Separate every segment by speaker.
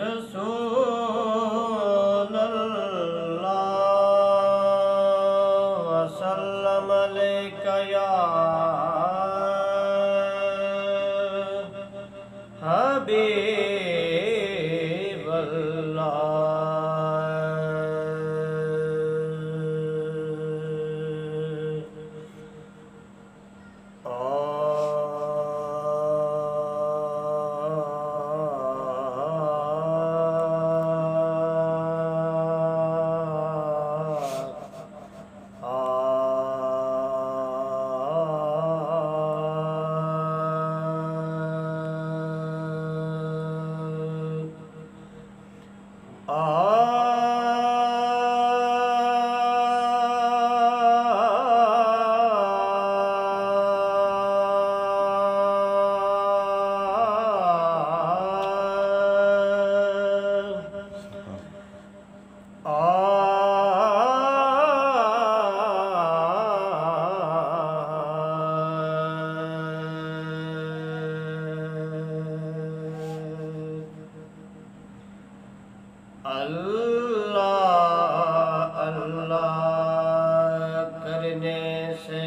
Speaker 1: रसूल अल्लाह वसल्लम अलैका या हबीब अल्लाह अल्लाह करने से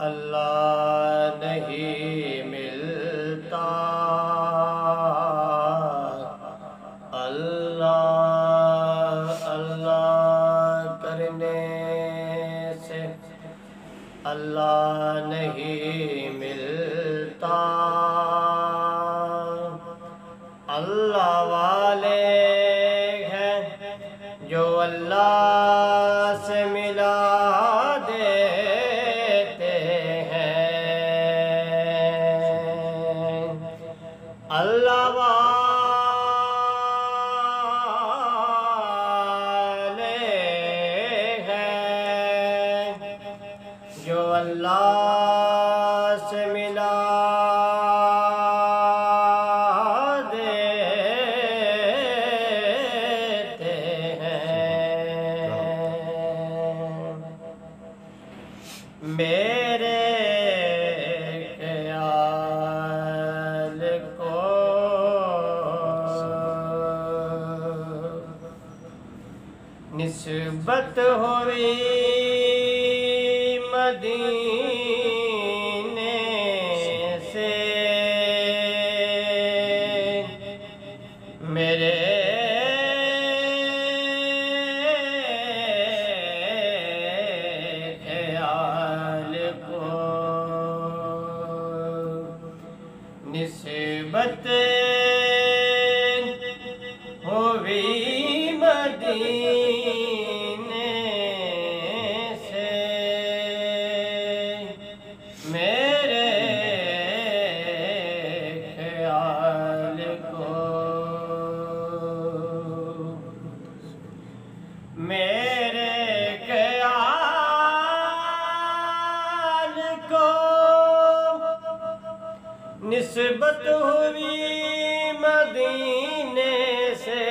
Speaker 1: अल्लाह नहीं मिलता। अल्लाह अल्लाह करने से अल्लाह नहीं मिलता। अल्लाह वाले जो अल्लाह से मिला देते हैं। अल्लाह वाले हैं जो अल्लाह से मिला मेरे ख्याल को निस्बत हुई मदीने से। मेरे निस्बत हुई मदीने से। मेरे ख्याल को मेरे ख्याल को निस्बत हुई मदीने से।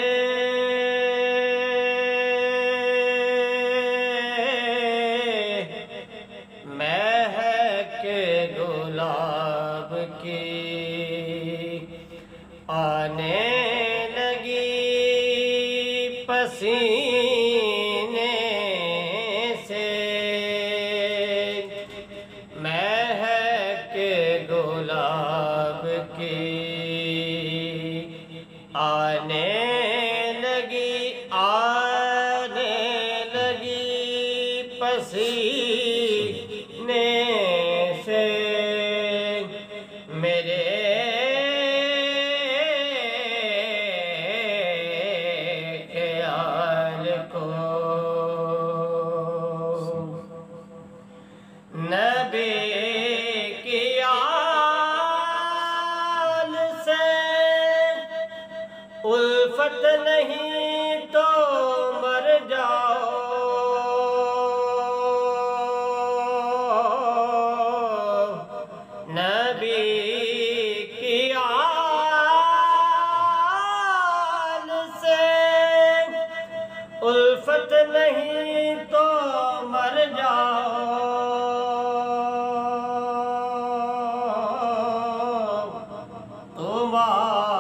Speaker 1: महक गुलाब की आने लगी पसीने से। महक गुलाब की आने लगी पसीने से। मेरे ख्याल को नबी की आल से उल्फत नहीं तो मर जाओ। नबी की आल से उल्फत नहीं तो मर जाओ। तुम्हारे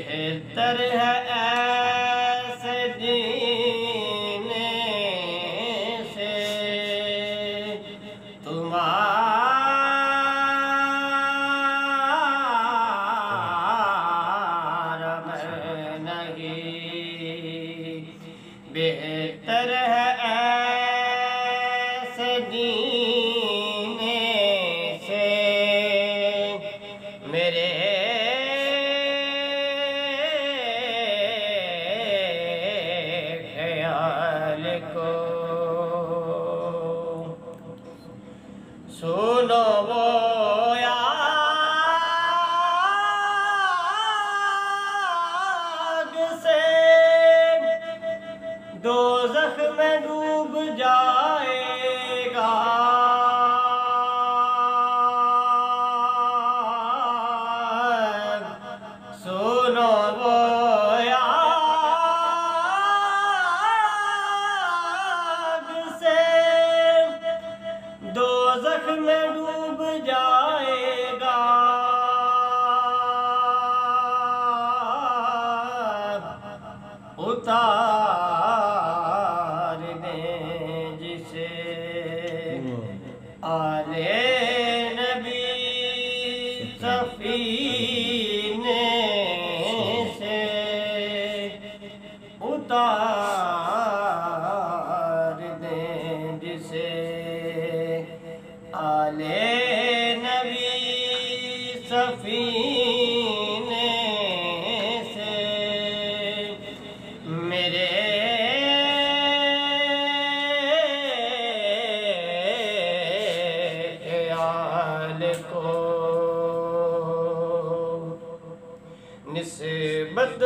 Speaker 1: बेहतर है ऐसे जीने से तुम्हारा मैं नहीं। बेहतर है ऐसे जीने से मेरे ख्याल को। सुनो वो आग से दोज़ख में डूब जाएगा। सुनो वो आग से दोज़ख में डूब जाएगा। उतार दें जिसे आले नबी सफीने से। उतार दें जिसे आले नबी सफीने से मेरे ख्याल को। निस्बत